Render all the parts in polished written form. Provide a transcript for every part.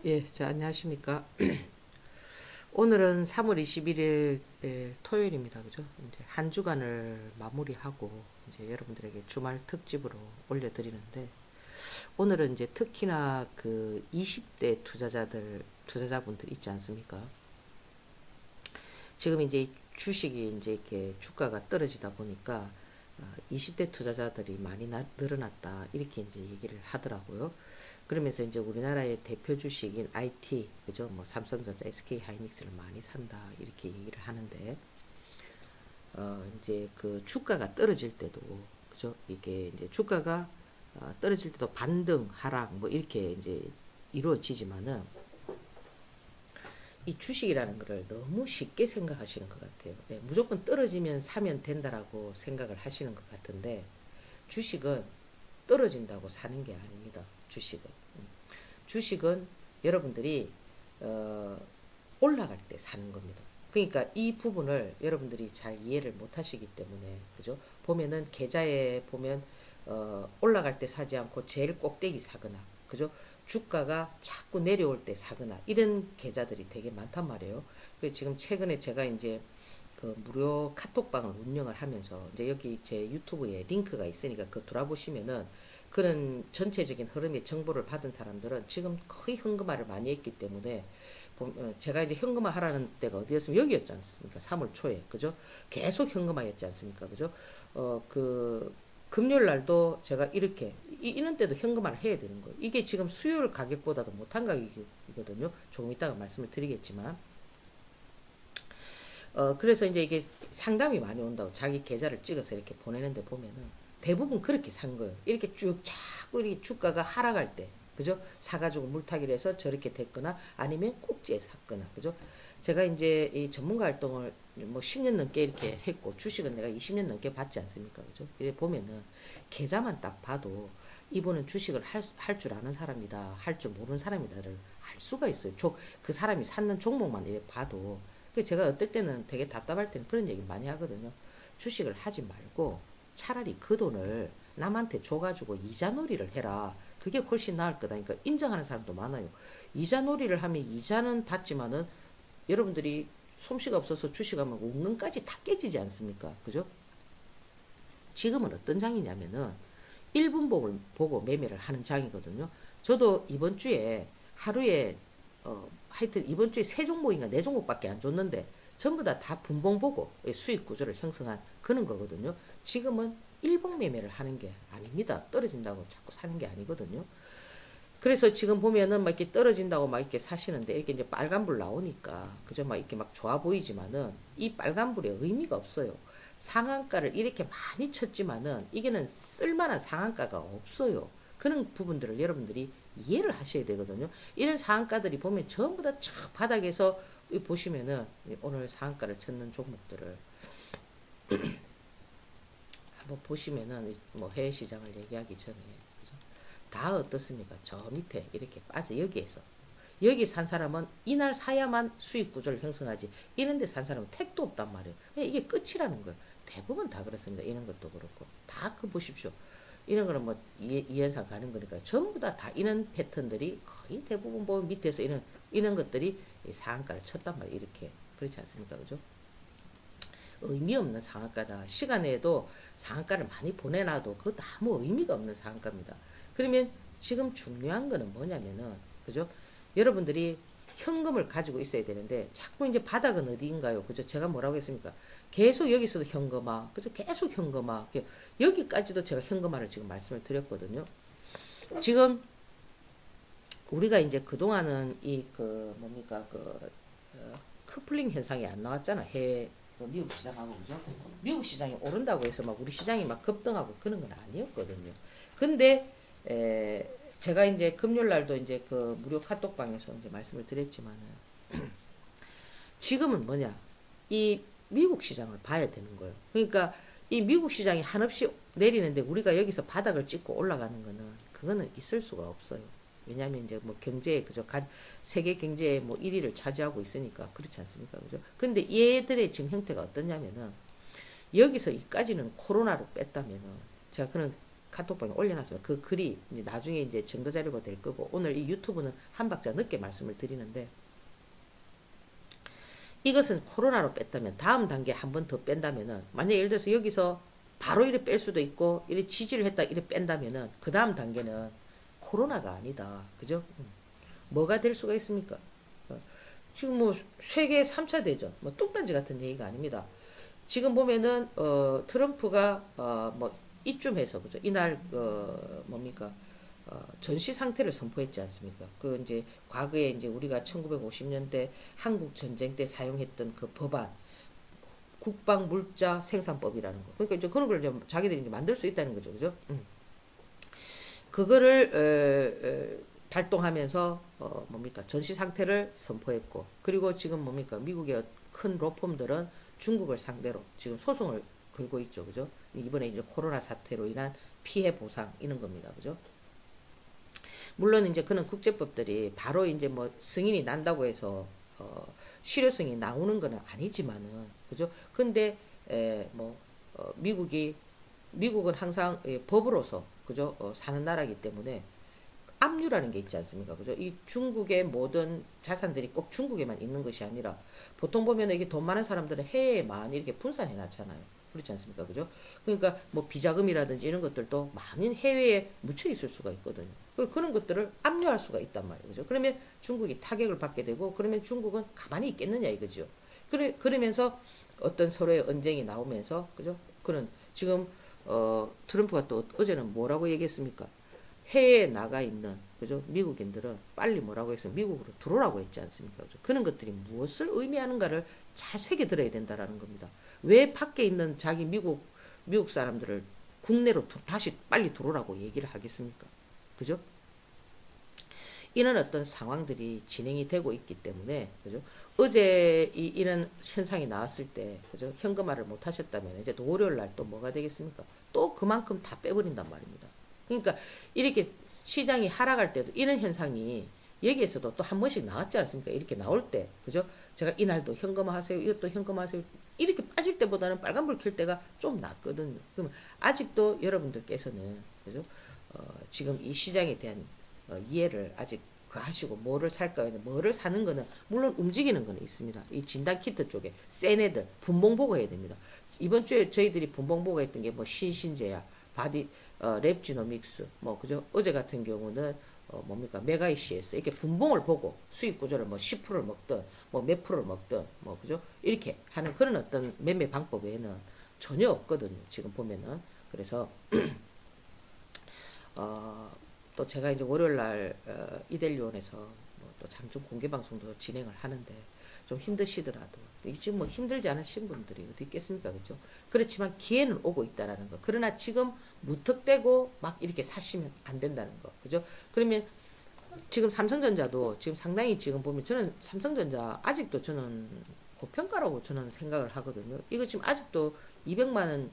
예, 자, 안녕하십니까. 오늘은 3월 21일 토요일입니다. 그죠? 이제 한 주간을 마무리하고 이제 여러분들에게 주말 특집으로 올려드리는데, 오늘은 이제 특히나 그 20대 투자자분들 있지 않습니까? 지금 이제 주식이 이제 이렇게 주가가 떨어지다 보니까 20대 투자자들이 많이 늘어났다. 이렇게 이제 얘기를 하더라고요. 그러면서 이제 우리나라의 대표 주식인 IT, 그죠? 뭐 삼성전자, SK 하이닉스를 많이 산다. 이렇게 얘기를 하는데, 이제 그 주가가 떨어질 때도, 그죠? 이게 이제 주가가 떨어질 때도 반등, 하락, 뭐 이렇게 이제 이루어지지만은, 이 주식이라는 것을 너무 쉽게 생각하시는 것 같아요. 네, 무조건 떨어지면 사면 된다라고 생각을 하시는 것 같은데, 주식은 떨어진다고 사는 게 아닙니다. 주식은 여러분들이 올라갈 때 사는 겁니다. 그러니까 이 부분을 여러분들이 잘 이해를 못 하시기 때문에, 그죠? 보면은 계좌에 보면 올라갈 때 사지 않고 제일 꼭대기 사거나, 그죠? 주가가 자꾸 내려올 때 사거나 이런 계좌들이 되게 많단 말이에요. 그 지금 최근에 제가 이제 그 무료 카톡방을 운영을 하면서 이제 여기 제 유튜브에 링크가 있으니까 그거 돌아보시면은 그런 전체적인 흐름의 정보를 받은 사람들은 지금 거의 현금화를 많이 했기 때문에 제가 이제 현금화 하라는 때가 어디였으면 여기였지 않습니까? 3월 초에, 그죠? 계속 현금화였지 않습니까? 그죠? 그 금요일 날도 제가 이렇게 이런 때도 현금화를 해야 되는 거예요. 이게 지금 수요일 가격보다도 못한 가격이거든요. 조금 이따가 말씀을 드리겠지만. 그래서 이제 이게 상담이 많이 온다고 자기 계좌를 찍어서 이렇게 보내는데 보면은 대부분 그렇게 산 거예요. 이렇게 쭉 자꾸 이렇게 주가가 하락할 때, 그죠? 사가지고 물타기를 해서 저렇게 됐거나 아니면 꼭지에 샀거나, 그죠? 제가 이제 이 전문가 활동을 뭐 10년 넘게 이렇게 했고 주식은 내가 20년 넘게 봤지 않습니까? 그죠? 이래 보면은 계좌만 딱 봐도 이분은 주식을 할 줄 아는 사람이다, 할 줄 모르는 사람이다를 알 수가 있어요. 그 사람이 샀는 종목만 이렇게 봐도. 제가 어떨 때는 되게 답답할 때는 그런 얘기 많이 하거든요. 주식을 하지 말고 차라리 그 돈을 남한테 줘가지고 이자놀이를 해라. 그게 훨씬 나을 거다. 그러니까 인정하는 사람도 많아요. 이자놀이를 하면 이자는 받지만은 여러분들이 솜씨가 없어서 주식하면 원금까지 다 깨지지 않습니까? 그죠? 지금은 어떤 장이냐면은 1분 보고 매매를 하는 장이거든요. 저도 이번 주에 하루에 하여튼 이번 주에 세 종목인가 네 종목밖에 안 줬는데 전부 다 분봉 보고 수익 구조를 형성한 그런 거거든요. 지금은 일봉 매매를 하는 게 아닙니다. 떨어진다고 자꾸 사는 게 아니거든요. 그래서 지금 보면은 막 이렇게 떨어진다고 막 이렇게 사시는데 이렇게 이제 빨간불 나오니까 그죠? 막 이렇게 막 좋아 보이지만은 이 빨간불에 의미가 없어요. 상한가를 이렇게 많이 쳤지만은 이게는 쓸만한 상한가가 없어요. 그런 부분들을 여러분들이 이해를 하셔야 되거든요. 이런 상한가들이 보면 전부 다 바닥에서 보시면은 오늘 상한가를 쳤는 종목들을 한번 보시면은 뭐 해외 시장을 얘기하기 전에 다 어떻습니까? 저 밑에 이렇게 빠져 여기에서 여기 산 사람은 이날 사야만 수익 구조를 형성하지 이런 데 산 사람은 택도 없단 말이에요. 이게 끝이라는 거예요. 대부분 다 그렇습니다. 이런 것도 그렇고 다 그 보십시오. 이런 거는 뭐 이해상 가는 거니까 전부 다 이런 패턴들이 거의 대부분 보면 밑에서 이런 것들이 상한가를 쳤단 말이에요. 이렇게 그렇지 않습니까? 그죠? 의미 없는 상한가다. 시간에도 상한가를 많이 보내놔도 그것도 아무 의미가 없는 상한가입니다. 그러면 지금 중요한 거는 뭐냐면은 그죠? 여러분들이 현금을 가지고 있어야 되는데 자꾸 이제 바닥은 어디인가요? 그죠? 제가 뭐라고 했습니까? 계속 여기서도 현금화, 그죠? 계속 현금화. 여기까지도 제가 현금화를 지금 말씀을 드렸거든요. 지금 우리가 이제 그동안은 이 그 뭡니까 커플링 현상이 안 나왔잖아. 해외 미국 시장하고 그죠? 미국 시장이 오른다고 해서 막 우리 시장이 막 급등하고 그런 건 아니었거든요. 근데 제가 이제 금요일 날도 이제 그 무료 카톡방에서 이제 말씀을 드렸지만은 지금은 뭐냐? 이 미국 시장을 봐야 되는 거예요. 그러니까 이 미국 시장이 한없이 내리는데 우리가 여기서 바닥을 찍고 올라가는 거는 그거는 있을 수가 없어요. 왜냐하면 이제 뭐 경제에 그죠 세계 경제의 뭐 1위를 차지하고 있으니까 그렇지 않습니까? 그죠? 근데 얘들의 지금 형태가 어떠냐면은 여기서 이까지는 코로나로 뺐다면은 제가 그런 카톡방에 올려놨습니다. 그 글이 이제 나중에 이제 증거 자료가 될 거고, 오늘 이 유튜브는 한 박자 늦게 말씀을 드리는데, 이것은 코로나로 뺐다면 다음 단계 한 번 더 뺀다면은, 만약에 예를 들어서 여기서 바로 이래 뺄 수도 있고 이래 지지를 했다 이래 뺀다면은 그 다음 단계는 코로나가 아니다. 그죠? 뭐가 될 수가 있습니까? 지금 뭐 세계 3차 대전 뭐 뚱딴지 같은 얘기가 아닙니다. 지금 보면은 트럼프가 뭐 이쯤 해서 그죠? 이날 뭡니까? 전시 상태를 선포했지 않습니까? 그 이제 과거에 이제 우리가 1950년대 한국 전쟁 때 사용했던 그 법안, 국방 물자 생산법이라는 거. 그러니까 이제 그런 걸 이제 자기들이 이제 만들 수 있다는 거죠, 그죠? 그거를 발동하면서 뭡니까? 전시 상태를 선포했고, 그리고 지금 뭡니까? 미국의 큰 로펌들은 중국을 상대로 지금 소송을 걸고 있죠, 그죠? 이번에 이제 코로나 사태로 인한 피해 보상 이런 겁니다, 그죠? 물론 이제 그런 국제법들이 바로 이제 뭐 승인이 난다고 해서 실효성이 나오는 건 아니지만은, 그죠? 근데 미국은 항상 법으로서, 그죠? 사는 나라이기 때문에 압류라는 게 있지 않습니까? 그죠? 이 중국의 모든 자산들이 꼭 중국에만 있는 것이 아니라, 보통 보면 이게 돈 많은 사람들은 해외에 많이 이렇게 분산해 놨잖아요. 그렇지 않습니까? 그죠? 그러니까 뭐 비자금이라든지 이런 것들도 많은 해외에 묻혀 있을 수가 있거든요. 그런 것들을 압류할 수가 있단 말이에요. 그죠? 그러면 중국이 타격을 받게 되고, 그러면 중국은 가만히 있겠느냐 이거죠. 그러면서 어떤 서로의 언쟁이 나오면서, 그죠? 그는 지금 트럼프가 또 어제는 뭐라고 얘기했습니까? 해외에 나가 있는, 그죠? 미국인들은 빨리 뭐라고 했어요? 미국으로 들어오라고 했지 않습니까? 그죠? 그런 것들이 무엇을 의미하는가를 잘 새겨 들어야 된다라는 겁니다. 왜 밖에 있는 자기 미국 사람들을 국내로 다시 빨리 들어오라고 얘기를 하겠습니까? 그죠? 이런 어떤 상황들이 진행이 되고 있기 때문에, 그죠? 어제 이런 현상이 나왔을 때, 그죠? 현금화를 못 하셨다면 이제 또 월요일 날 또 뭐가 되겠습니까? 또 그만큼 다 빼버린단 말입니다. 그러니까 이렇게 시장이 하락할 때도 이런 현상이 여기에서도 또 한 번씩 나왔지 않습니까? 이렇게 나올 때, 그죠? 제가 이날도 현금화하세요, 이것도 현금화하세요, 이렇게 빠질 때보다는 빨간불 켤 때가 좀 낫거든요. 그러면 아직도 여러분들께서는, 그죠? 지금 이 시장에 대한 이해를 아직 하시고, 뭐를 살까요? 뭐를 사는 거는 물론 움직이는 거는 있습니다. 이 진단 키트 쪽에 센 애들 분봉 보고 해야 됩니다. 이번 주에 저희들이 분봉 보고 했던 게 뭐 신신제약, 바디 랩지노믹스, 뭐 그죠? 어제 같은 경우는 뭡니까? 메가이시에스 이렇게 분봉을 보고 수익 구조를 뭐 10%를 먹든 뭐 몇 프로를 먹든 뭐 그죠? 이렇게 하는 그런 어떤 매매 방법 외에는 전혀 없거든요. 지금 보면은. 그래서 또 제가 이제 월요일 날 이델리온에서 뭐또 장중 공개 방송도 진행을 하는데, 좀 힘드시더라도 지금 뭐 힘들지 않으신 분들이 어디 있겠습니까? 그죠? 그렇지만 기회는 오고 있다라는 거. 그러나 지금 무턱대고 막 이렇게 사시면 안 된다는 거. 그죠? 그러면 지금 삼성전자도 지금 상당히 지금 보면 저는 삼성전자 아직도 저는 고평가라고 저는 생각을 하거든요. 이거 지금 아직도 200만 원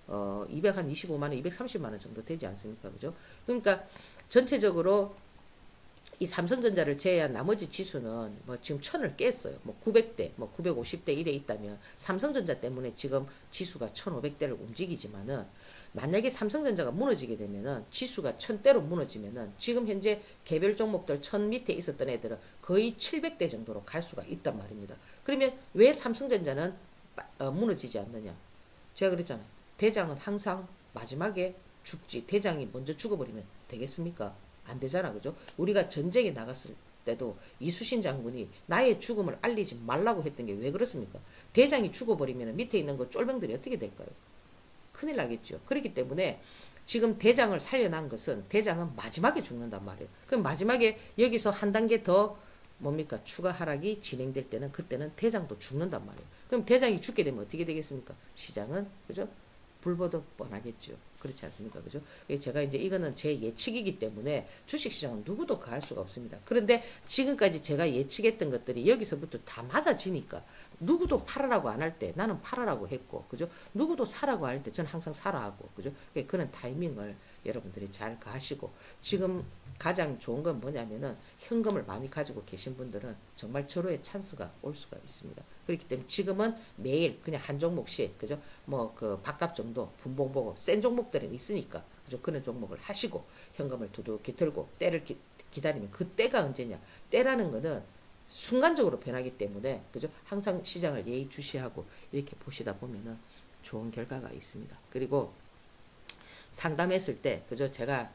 225만 원, 230만 원 정도 되지 않습니까? 그죠? 그러니까 전체적으로 이 삼성전자를 제외한 나머지 지수는 뭐 지금 1000을 깼어요. 뭐 900대, 뭐 950대 이래 있다면 삼성전자 때문에 지금 지수가 1500대를 움직이지만은, 만약에 삼성전자가 무너지게 되면은 지수가 1000대로 무너지면은 지금 현재 개별 종목들 1000 밑에 있었던 애들은 거의 700대 정도로 갈 수가 있단 말입니다. 그러면 왜 삼성전자는 무너지지 않느냐? 제가 그랬잖아요. 대장은 항상 마지막에 죽지. 대장이 먼저 죽어버리면 되겠습니까? 안 되잖아, 그죠? 우리가 전쟁에 나갔을 때도 이수신 장군이 나의 죽음을 알리지 말라고 했던 게 왜 그렇습니까? 대장이 죽어버리면 밑에 있는 그 쫄병들이 어떻게 될까요? 큰일 나겠죠. 그렇기 때문에 지금 대장을 살려난 것은, 대장은 마지막에 죽는단 말이에요. 그럼 마지막에 여기서 한 단계 더 뭡니까? 추가 하락이 진행될 때는, 그때는 대장도 죽는단 말이에요. 그럼 대장이 죽게 되면 어떻게 되겠습니까? 시장은, 그죠? 불보듯 뻔하겠죠. 그렇지 않습니까? 그죠? 제가 이제 이거는 제 예측이기 때문에 주식시장은 누구도 가할 수가 없습니다. 그런데 지금까지 제가 예측했던 것들이 여기서부터 다 맞아지니까, 누구도 팔으라고 안 할 때 나는 팔으라고 했고, 그죠? 누구도 사라고 할 때 저는 항상 사라 하고, 그죠? 그런 타이밍을 여러분들이 잘 가시고, 지금 가장 좋은 건 뭐냐면은 현금을 많이 가지고 계신 분들은 정말 절호의 찬스가 올 수가 있습니다. 그렇기 때문에 지금은 매일 그냥 한 종목씩, 그죠? 뭐 그 밥값 정도 분봉 보고, 센 종목들은 있으니까 그죠? 그런 종목을 하시고 현금을 두둑히 들고 때를 기다리면 그 때가 언제냐? 때라는 거는 순간적으로 변하기 때문에 그죠? 항상 시장을 예의주시하고 이렇게 보시다 보면은 좋은 결과가 있습니다. 그리고 상담했을 때 그죠? 제가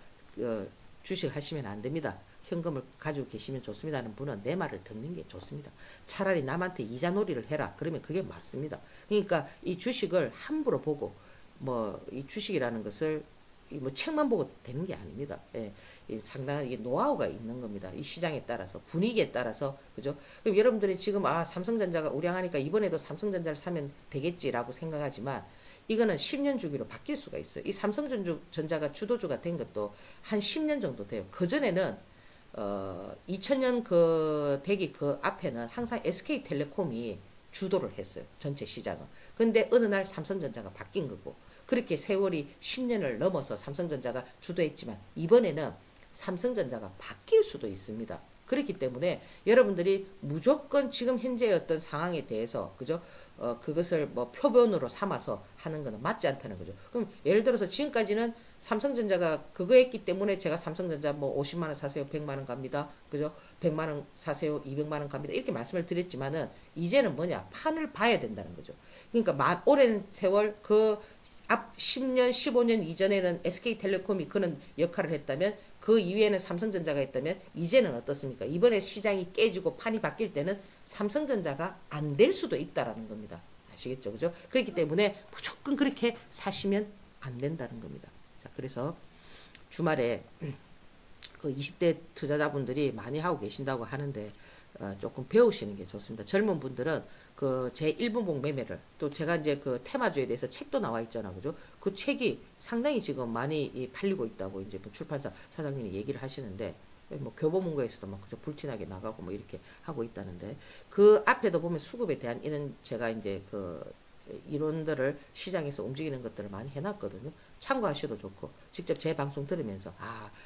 주식 하시면 안 됩니다. 현금을 가지고 계시면 좋습니다 하는 분은 내 말을 듣는 게 좋습니다. 차라리 남한테 이자놀이를 해라. 그러면 그게 맞습니다. 그러니까 이 주식을 함부로 보고 뭐 이 주식이라는 것을 뭐 책만 보고 되는 게 아닙니다. 예, 상당한 이게 노하우가 있는 겁니다. 이 시장에 따라서 분위기에 따라서 그죠? 그럼 여러분들이 지금 삼성전자가 우량하니까 이번에도 삼성전자를 사면 되겠지라고 생각하지만 이거는 10년 주기로 바뀔 수가 있어요. 이 삼성전자가 주도주가 된 것도 한 10년 정도 돼요. 그전에는 2000년 그 되기 그 앞에는 항상 SK텔레콤이 주도를 했어요. 전체 시장은. 근데 어느 날 삼성전자가 바뀐 거고 그렇게 세월이 10년을 넘어서 삼성전자가 주도했지만 이번에는 삼성전자가 바뀔 수도 있습니다. 그렇기 때문에 여러분들이 무조건 지금 현재의 어떤 상황에 대해서 그죠? 그것을 뭐 표본으로 삼아서 하는 것은 맞지 않다는 거죠. 그럼 예를 들어서 지금까지는 삼성전자가 그거 했기 때문에 제가 삼성전자 뭐 50만 원 사세요, 100만 원 갑니다. 그죠? 100만 원 사세요, 200만 원 갑니다. 이렇게 말씀을 드렸지만은 이제는 뭐냐? 판을 봐야 된다는 거죠. 그러니까 오랜 세월 그 앞 10년, 15년 이전에는 SK텔레콤이 그런 역할을 했다면 그 이후에는 삼성전자가 했다면 이제는 어떻습니까? 이번에 시장이 깨지고 판이 바뀔 때는 삼성전자가 안 될 수도 있다라는 겁니다. 아시겠죠? 그죠? 그렇기 때문에 무조건 그렇게 사시면 안 된다는 겁니다. 자, 그래서 주말에 그 20대 투자자분들이 많이 하고 계신다고 하는데 조금 배우시는 게 좋습니다. 젊은 분들은 그 제 1분봉 매매를 또 제가 이제 그 테마주에 대해서 책도 나와 있잖아, 그죠? 그 책이 상당히 지금 많이 팔리고 있다고 이제 뭐 출판사 사장님이 얘기를 하시는데 뭐 교보문고에서도 막 그저 불티나게 나가고 뭐 이렇게 하고 있다는데 그 앞에도 보면 수급에 대한 이런 제가 이제 그 이론들을 시장에서 움직이는 것들을 많이 해놨거든요. 참고하셔도 좋고 직접 제 방송 들으면서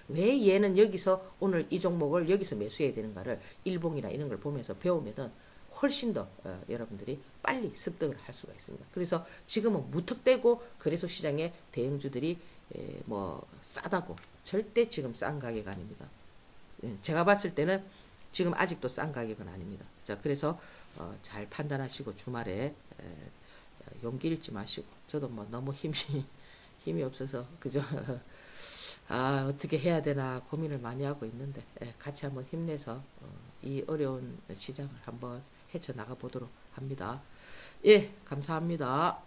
왜 얘는 여기서 오늘 이 종목을 여기서 매수해야 되는가를 일봉이나 이런 걸 보면서 배우면은 훨씬 더 여러분들이 빨리 습득을 할 수가 있습니다. 그래서 지금은 무턱대고 거래소 시장의 대형주들이 뭐 싸다고 절대 지금 싼 가격 아닙니다. 제가 봤을 때는 지금 아직도 싼 가격은 아닙니다. 자, 그래서 잘 판단하시고 주말에 용기 잃지 마시고 저도 뭐 너무 힘이 없어서 그죠? 어떻게 해야 되나 고민을 많이 하고 있는데 같이 한번 힘내서 이 어려운 시장을 한번 헤쳐나가 보도록 합니다. 예, 감사합니다.